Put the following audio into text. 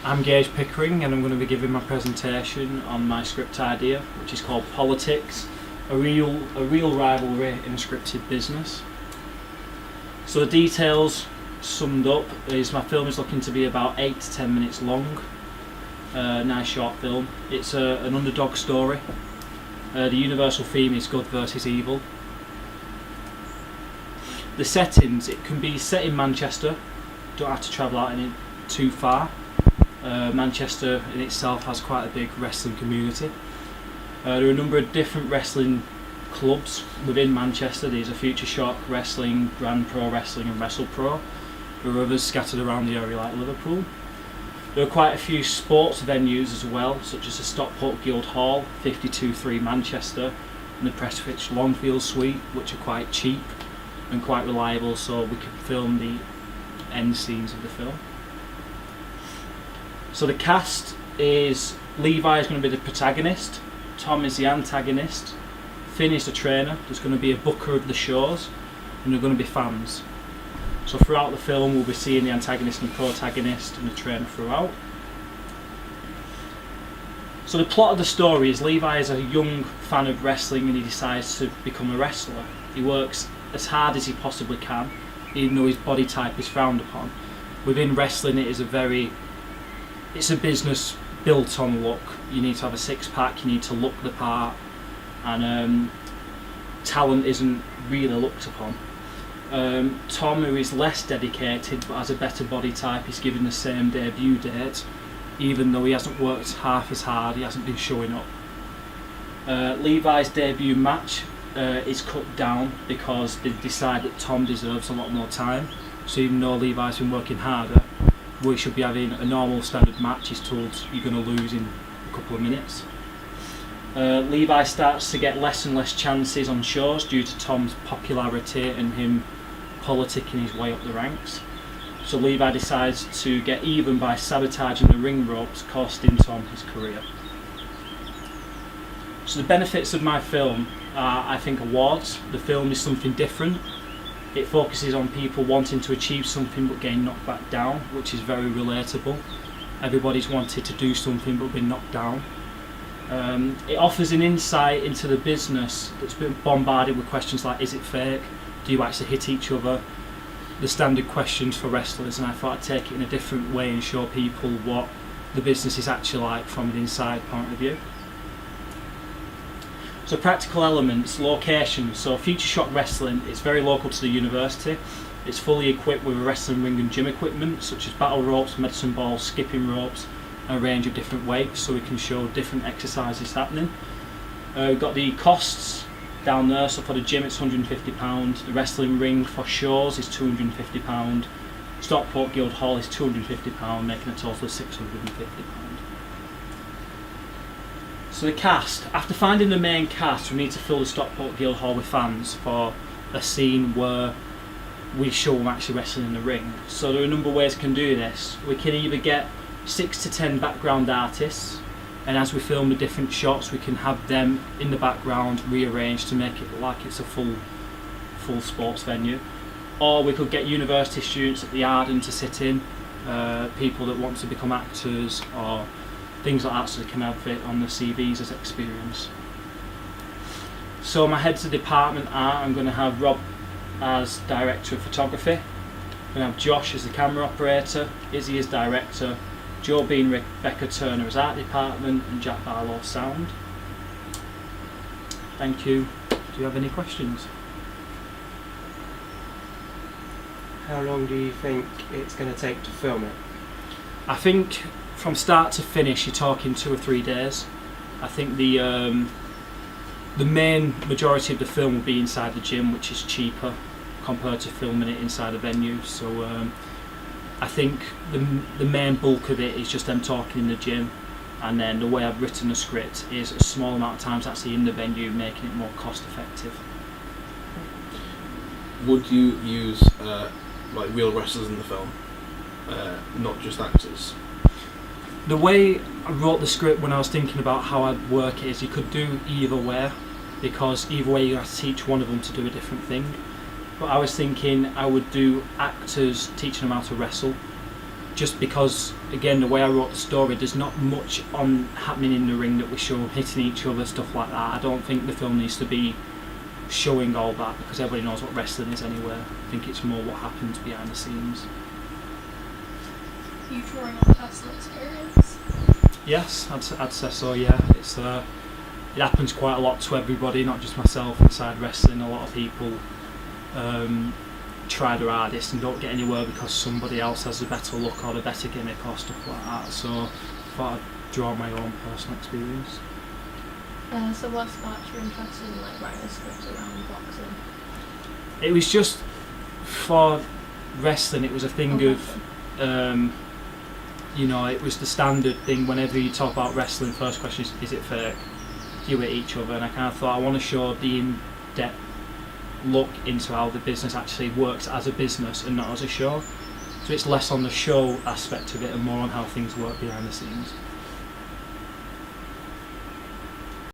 I'm Gage Pickering, and I'm going to be giving my presentation on my script idea, which is called Politics, a real rivalry in a scripted business. So the details summed up is my film is looking to be about 8 to 10 minutes long. Nice short film. It's an underdog story. The universal theme is good versus evil. The settings, it can be set in Manchester, don't have to travel out any too far. Manchester in itself has quite a big wrestling community. There are a number of different wrestling clubs within Manchester. There's a Future Shock Wrestling, Grand Pro Wrestling and Wrestle Pro. There are others scattered around the area like Liverpool. There are quite a few sports venues as well, such as the Stockport Guildhall, 52-3 Manchester, and the Prestwich Longfield Suite, which are quite cheap and quite reliable, so we can film the end scenes of the film. So the cast is Levi is going to be the protagonist, Tom is the antagonist, Finn is the trainer, there's going to be a booker of the shows, and there are going to be fans. So throughout the film we'll be seeing the antagonist and the protagonist and the trainer throughout. So the plot of the story is Levi is a young fan of wrestling and he decides to become a wrestler. He works as hard as he possibly can, even though his body type is frowned upon. Within wrestling it's a business built on look. You need to have a six-pack, you need to look the part, and talent isn't really looked upon. Tom, who is less dedicated but has a better body type, is given the same debut date, even though he hasn't worked half as hard, he hasn't been showing up. Levi's debut match is cut down because they decide that Tom deserves a lot more time, so even though Levi's been working harder, we should be having a normal standard match. He's told you're going to lose in a couple of minutes. Levi starts to get less and less chances on shows due to Tom's popularity and him politicking his way up the ranks. So Levi decides to get even by sabotaging the ring ropes, costing Tom his career. So the benefits of my film are, I think, awards. The film is something different. It focuses on people wanting to achieve something but getting knocked back down, which is very relatable. Everybody's wanted to do something but been knocked down. It offers an insight into the business that's been bombarded with questions like, is it fake? Do you actually hit each other? The standard questions for wrestlers, and I thought I'd take it in a different way and show people what the business is actually like from an inside point of view. So practical elements, location. So Future Shock Wrestling is very local to the university. It's fully equipped with a wrestling ring and gym equipment such as battle ropes, medicine balls, skipping ropes, and a range of different weights, so we can show different exercises happening. We've got the costs down there. So for the gym it's £150, the wrestling ring for shows is £250, Stockport Guildhall is £250, making a total of £650. So the cast, after finding the main cast, we need to fill the Stockport Guildhall with fans for a scene where we show them actually wrestling in the ring. So there are a number of ways we can do this. We can either get 6 to 10 background artists, and as we film the different shots we can have them in the background rearranged to make it like it's a full sports venue. Or we could get university students at the Arden to sit in, people that want to become actors or things like that, so they can have it on the CVs as experience. So my heads of department are, I'm going to have Rob as director of photography, I'm going to have Josh as the camera operator, Izzy as director, Joe Bean, Rebecca Turner as art department, and Jack Barlow sound. Thank you. Do you have any questions? How long do you think it's going to take to film it? I think from start to finish you're talking 2 or 3 days. I think the main majority of the film will be inside the gym, which is cheaper compared to filming it inside a venue. So I think the main bulk of it is just them talking in the gym, and then the way I've written the script is a small amount of times actually in the venue, making it more cost effective. Would you use like real wrestlers in the film, not just actors? The way I wrote the script when I was thinking about how I'd work it is you could do either way, because either way you have to teach one of them to do a different thing. But I was thinking I would do actors teaching them how to wrestle, just because, again, the way I wrote the story, there's not much on happening in the ring that we show, hitting each other, stuff like that. I don't think the film needs to be showing all that, because everybody knows what wrestling is anyway. I think it's more what happens behind the scenes. Are you drawing on personal experience? Yes, I'd say so. Yeah, it happens quite a lot to everybody, not just myself inside wrestling. A lot of people try their hardest and don't get anywhere because somebody else has a better look or a better gimmick or stuff like that. So I thought I'd draw my own personal experience. So what sparked your interest in like writing a script around boxing? It was just for wrestling. It was a thing of, it was the standard thing. Whenever you talk about wrestling, first question is it fake? You hit each other, and I kind of thought I want to show the in-depth look into how the business actually works as a business and not as a show. So it's less on the show aspect of it and more on how things work behind the scenes.